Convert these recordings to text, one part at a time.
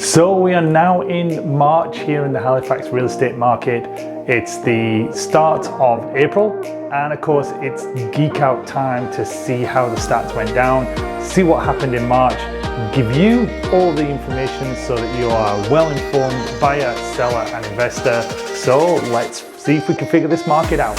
So we are now in March here in the Halifax real estate market. It's the start of April, and of course it's geek out time to see how the stats went down, see what happened in March, give you all the information so that you are well informed buyer, seller and investor. So let's see if we can figure this market out.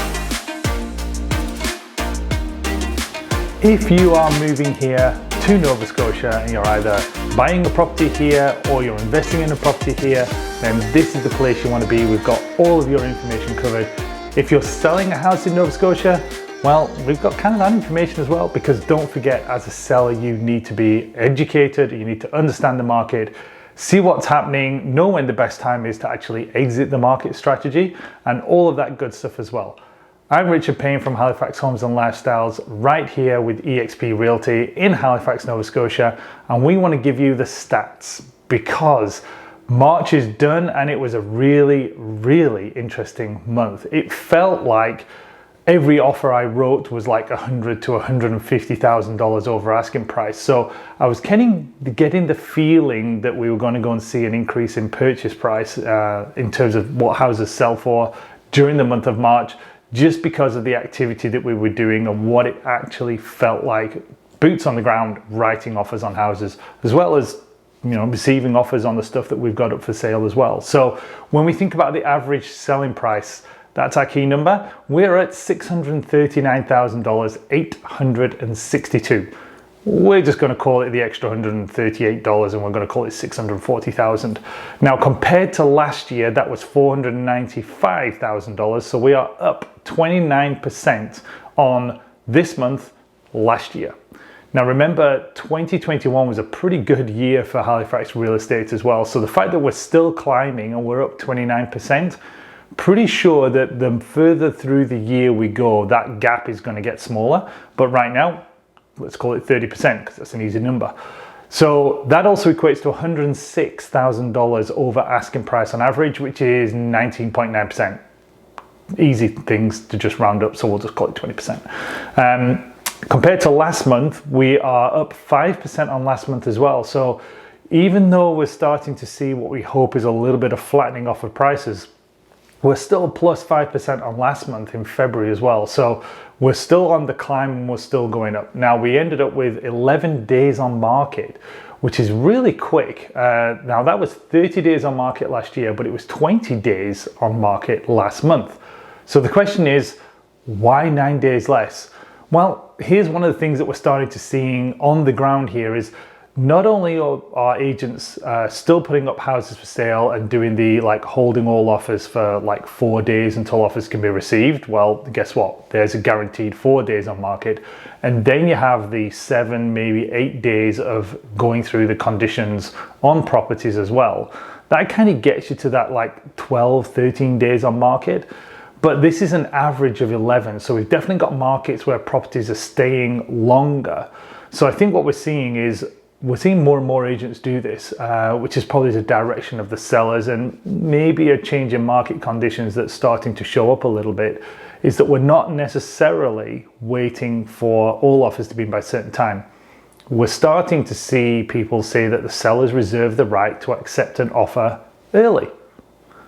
If you are moving here to Nova Scotia and you're either buying a property here or you're investing in a property here, then this is the place you want to be. We've got all of your information covered. If you're selling a house in Nova Scotia, well, we've got kind of that information as well, because don't forget, as a seller, you need to be educated, you need to understand the market, see what's happening, know when the best time is to actually exit the market strategy, and all of that good stuff as well. I'm Richard Payne from Halifax Homes and Lifestyles, right here with eXp Realty in Halifax, Nova Scotia, and we want to give you the stats because March is done and it was a really interesting month. It felt like every offer I wrote was like $100,000 to $150,000 over asking price. So I was getting the feeling that we were going to go and see an increase in purchase price in terms of what houses sell for during the month of March, just because of the activity that we were doing and what it actually felt like, boots on the ground, writing offers on houses, as well as receiving offers on the stuff that we've got up for sale as well. So when we think about the average selling price, that's our key number. We're at $639,862. We're just going to call it the extra $138 and we're going to call it $640,000. Now, compared to last year, that was $495,000. So we are up 29% on this month last year. Now, remember, 2021 was a pretty good year for Halifax real estate as well. So the fact that we're still climbing and we're up 29%, pretty sure that the further through the year we go, that gap is going to get smaller. But right now, let's call it 30% because that's an easy number. So that also equates to $106,000 over asking price on average, which is 19.9%. Easy things to just round up, so we'll just call it 20%. Compared to last month, we are up 5% on last month as well. So even though we're starting to see what we hope is a little bit of flattening off of prices, we're still plus 5% on last month in February as well. So we're still on the climb and we're still going up. Now, we ended up with 11 days on market, which is really quick. Now, that was 30 days on market last year, but it was 20 days on market last month. So the question is, why 9 days less? Well, here's one of the things that we're starting to see on the ground here is not only are our agents still putting up houses for sale and doing the holding all offers for 4 days until offers can be received. Well, guess what? There's a guaranteed 4 days on market. And then you have the 7, maybe 8 days of going through the conditions on properties as well. That kind of gets you to that 12, 13 days on market. But this is an average of 11. So we've definitely got markets where properties are staying longer. So I think what we're seeing is we're seeing more and more agents do this, which is probably the direction of the sellers, and maybe a change in market conditions that's starting to show up a little bit, is that we're not necessarily waiting for all offers to be in by a certain time. We're starting to see people say that the sellers reserve the right to accept an offer early.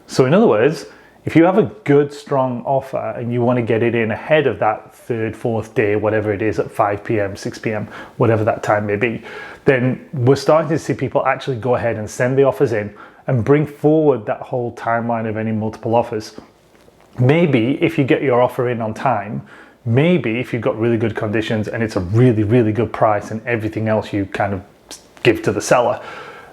So in other words, if you have a good, strong offer and you want to get it in ahead of that third, fourth day, whatever it is, at 5 p.m., 6 p.m., whatever that time may be, then we're starting to see people actually go ahead and send the offers in and bring forward that whole timeline of any multiple offers. Maybe if you get your offer in on time, maybe if you've got really good conditions and it's a really good price and everything else you kind of give to the seller,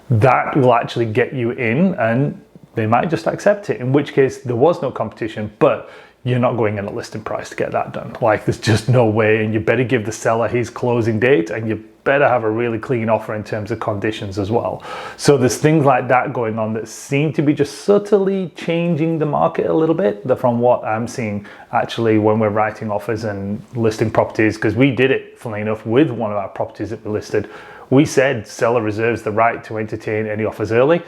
that will actually get you in and they might just accept it, in which case there was no competition, but you're not going in at listing price to get that done. There's just no way, and you better give the seller his closing date and you better have a really clean offer in terms of conditions as well. So there's things like that going on that seem to be just subtly changing the market a little bit from what I'm seeing actually when we're writing offers and listing properties, because we did it, funnily enough, with one of our properties that we listed. We said seller reserves the right to entertain any offers early.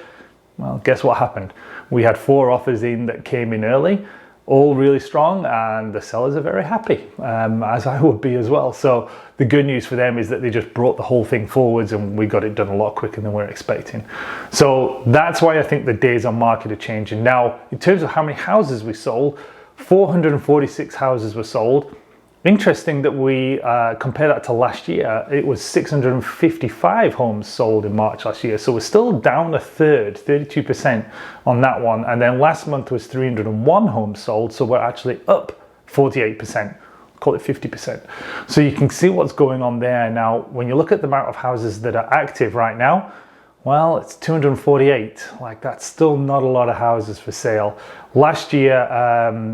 Well, guess what happened? We had 4 offers in that came in early. all really strong, and the sellers are very happy, as I would be as well. So the good news for them is that they just brought the whole thing forwards and we got it done a lot quicker than we were expecting. So that's why I think the days on market are changing. Now, in terms of how many houses we sold, 446 houses were sold. Interesting that we compare that to last year. It was 655 homes sold in March last year. So we're still down a third, 32% on that one. And then last month was 301 homes sold. So we're actually up 48%, call it 50%. So you can see what's going on there. Now, when you look at the amount of houses that are active right now, well, it's 248. Like, that's still not a lot of houses for sale. Last year,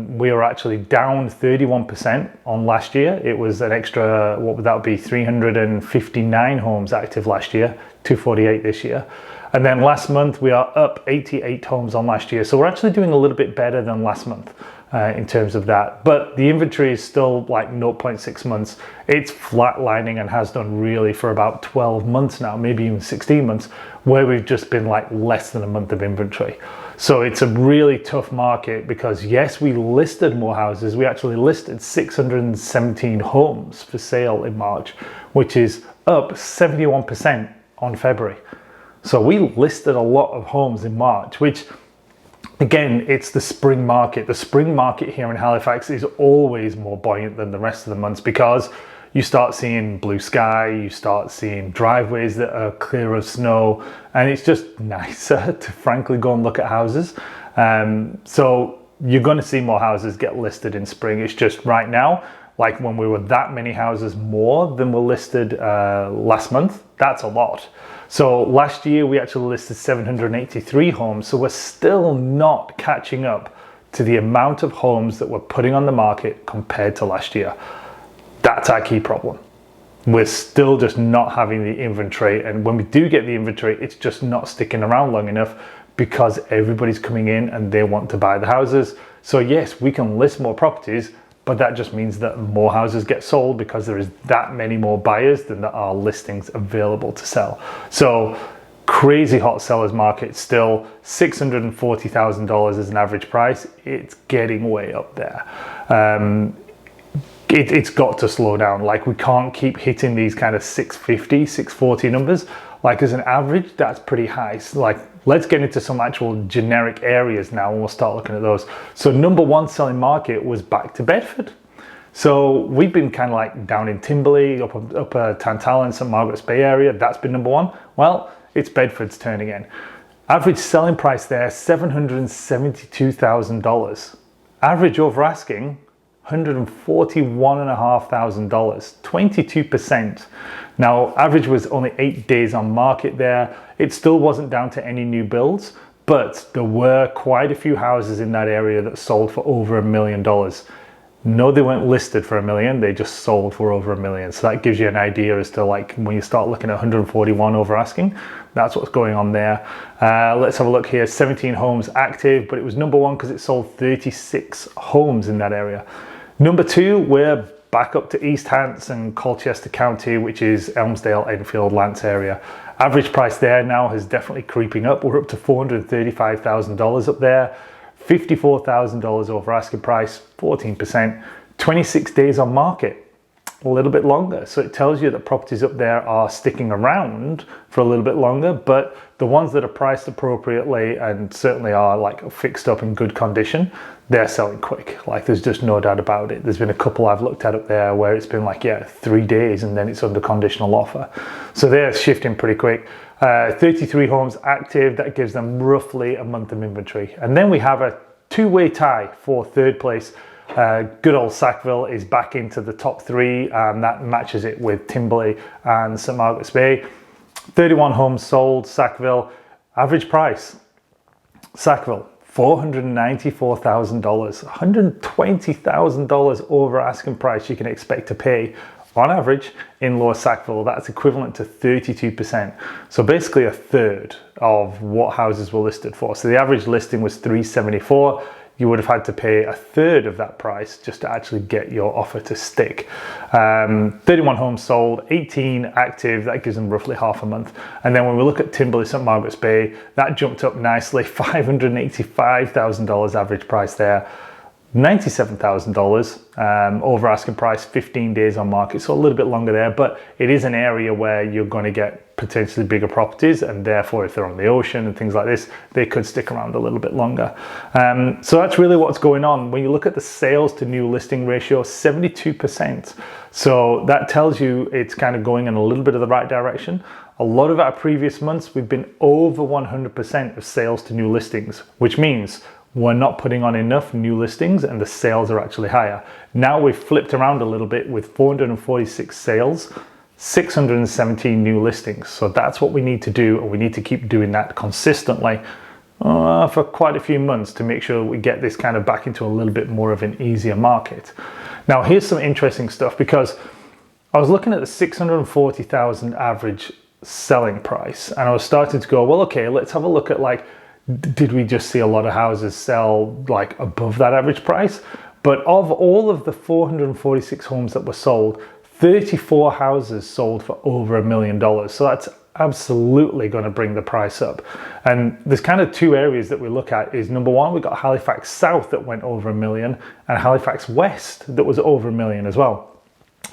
we were actually down 31% on last year. It was an extra, what would that be, 359 homes active last year, 248 this year. And then last month, we are up 88 homes on last year. So we're actually doing a little bit better than last month in terms of that. But the inventory is still like 0.6 months. It's flatlining and has done really for about 12 months now, maybe even 16 months, where we've just been like less than a month of inventory. So it's a really tough market because yes, we listed more houses. We actually listed 617 homes for sale in March, which is up 71% on February. So we listed a lot of homes in March, which again, it's the spring market. The spring market here in Halifax is always more buoyant than the rest of the months because you start seeing blue sky, you start seeing driveways that are clear of snow, and it's just nicer to frankly go and look at houses. So you're going to see more houses get listed in spring. It's just right now, like when we were that many houses more than were listed last month, that's a lot. So last year we actually listed 783 homes, so we're still not catching up to the amount of homes that we're putting on the market compared to last year. That's our key problem. We're still just not having the inventory, and when we do get the inventory, it's just not sticking around long enough because everybody's coming in and they want to buy the houses. So yes, we can list more properties, but that just means that more houses get sold because there is that many more buyers than there are listings available to sell. So crazy hot sellers market still. $640,000 is an average price. It's getting way up there. It's got to slow down. Like, we can't keep hitting these kind of 650, 640 numbers. Like, as an average, that's pretty high. So like, let's get into some actual generic areas now and we'll start looking at those. So number one selling market was back to Bedford. So we've been kind of like down in Timberley, up Tantallon, St. Margaret's Bay area. That's been number one. Well, it's Bedford's turn again. Average selling price there, $772,000. Average over asking, $141,500, 22%. Now, average was only 8 days on market there. It still wasn't down to any new builds, but there were quite a few houses in that area that sold for over $1 million. No, they weren't listed for $1 million, they just sold for over $1 million. So that gives you an idea as to, like, when you start looking at 141 over asking, that's what's going on there. Let's have a look here. 17 homes active, but it was number one because it sold 36 homes in that area. Number two, we're back up to East Hants and Colchester County, which is Elmsdale, Enfield, Lance area. Average price there now is definitely creeping up. We're up to $435,000 up there. $54,000 over asking price, 14%, 26 days on market, a little bit longer. So it tells you that properties up there are sticking around for a little bit longer, but the ones that are priced appropriately and certainly are like fixed up in good condition, they're selling quick. Like, there's just no doubt about it. There's been a couple I've looked at up there where it's been like, 3 days and then it's under conditional offer. So they're shifting pretty quick. 33 homes active, that gives them roughly a month of inventory. And then we have a two-way tie for third place. Good old Sackville is back into the top three, and that matches it with Timberley and St. Margaret's Bay. 31 homes sold, Sackville. Average price, Sackville, $494,000, $120,000 over asking price you can expect to pay on average in Lower Sackville. That's equivalent to 32%. So basically a third of what houses were listed for. So the average listing was $374,000. You would have had to pay a third of that price just to actually get your offer to stick. 31 homes sold, 18 active, that gives them roughly half a month. And then when we look at Timberley, St. Margaret's Bay, that jumped up nicely, $585,000 average price there. $97,000 over asking price, 15 days on market, so a little bit longer there, but it is an area where you're going to get potentially bigger properties, and therefore if they're on the ocean and things like this, they could stick around a little bit longer. So that's really what's going on. When you look at the sales to new listing ratio, 72%. So that tells you it's kind of going in a little bit of the right direction. A lot of our previous months, we've been over 100% of sales to new listings, which means we're not putting on enough new listings and the sales are actually higher. Now we've flipped around a little bit with 446 sales, 617 new listings. So that's what we need to do, and we need to keep doing that consistently for quite a few months to make sure we get this kind of back into a little bit more of an easier market. Now here's some interesting stuff, because I was looking at the 640,000 average selling price, and I was starting to go, well, okay, let's have a look at, like, did we just see a lot of houses sell like above that average price? But of all of the 446 homes that were sold, 34 houses sold for over $1 million. So that's absolutely going to bring the price up. And there's kind of two areas that we look at. Is number one, we've got Halifax South that went over $1 million, and Halifax West that was over $1 million as well.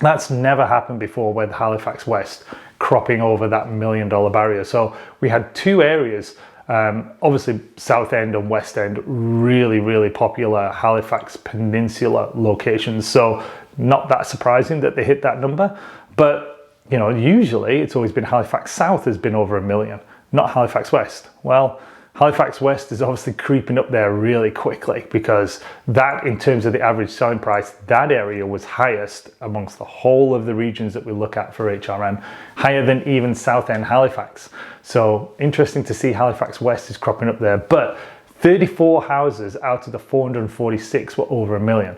That's never happened before, with Halifax West cropping over that $1 million barrier. So we had two areas. Obviously South End and West End, really popular Halifax Peninsula locations, so not that surprising that they hit that number. But you know, usually it's always been Halifax South has been over $1 million, not Halifax West. Well, Halifax West is obviously creeping up there really quickly, because that, in terms of the average selling price, that area was highest amongst the whole of the regions that we look at for HRM, higher than even South End Halifax. So interesting to see Halifax West is cropping up there. But 34 houses out of the 446 were over $1 million.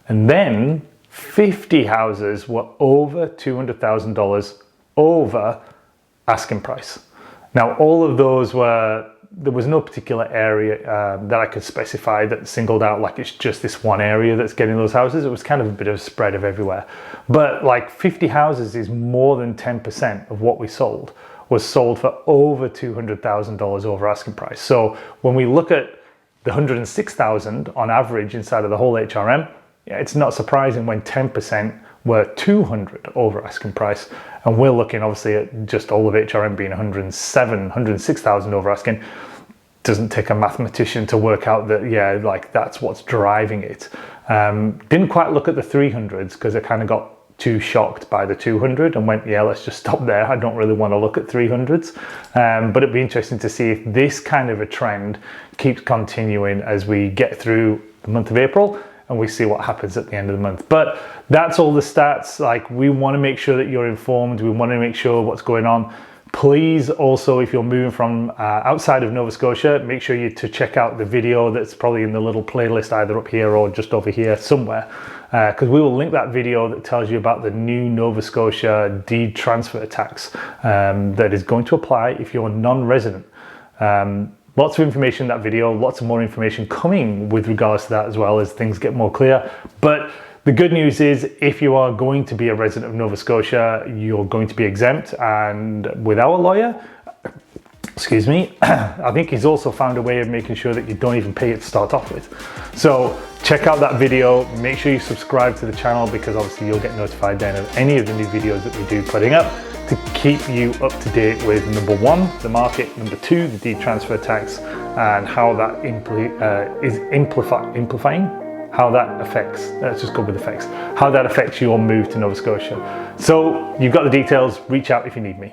And then 50 houses were over $200,000 over asking price. Now, all of those were, there was no particular area that I could specify that singled out, like it's just this one area that's getting those houses. It was kind of a bit of a spread of everywhere. But like 50 houses is more than 10% of what we sold was sold for over $200,000 over asking price. So when we look at the 106,000 on average inside of the whole HRM, yeah, it's not surprising when 10% were 200 over asking price, and we're looking obviously at just all of HRM being 106,000 over asking. Doesn't take a mathematician to work out that, yeah, like that's what's driving it. Didn't quite look at the 300s because I kind of got too shocked by the 200 and went, yeah, let's just stop there. I don't really want to look at 300s. But it'd be interesting to see if this kind of a trend keeps continuing as we get through the month of April and we see what happens at the end of the month. But that's all the stats. Like, we want to make sure that you're informed. We want to make sure what's going on. Please also, if you're moving from outside of Nova Scotia, make sure you to check out the video that's probably in the little playlist either up here or just over here somewhere, because we will link that video that tells you about the new Nova Scotia deed transfer tax that is going to apply if you're non-resident. Lots of information in that video, lots of more information coming with regards to that as well as things get more clear. But the good news is, if you are going to be a resident of Nova Scotia, you're going to be exempt. And with our lawyer, excuse me, I think he's also found a way of making sure that you don't even pay it to start off with. So check out that video, make sure you subscribe to the channel, because obviously you'll get notified then of any of the new videos that we do putting up, to keep you up to date with number one, the market, number two, the deed transfer tax, and how that is amplifying. How that affects, let's just go with effects, how that affects your move to Nova Scotia. So you've got the details, reach out if you need me.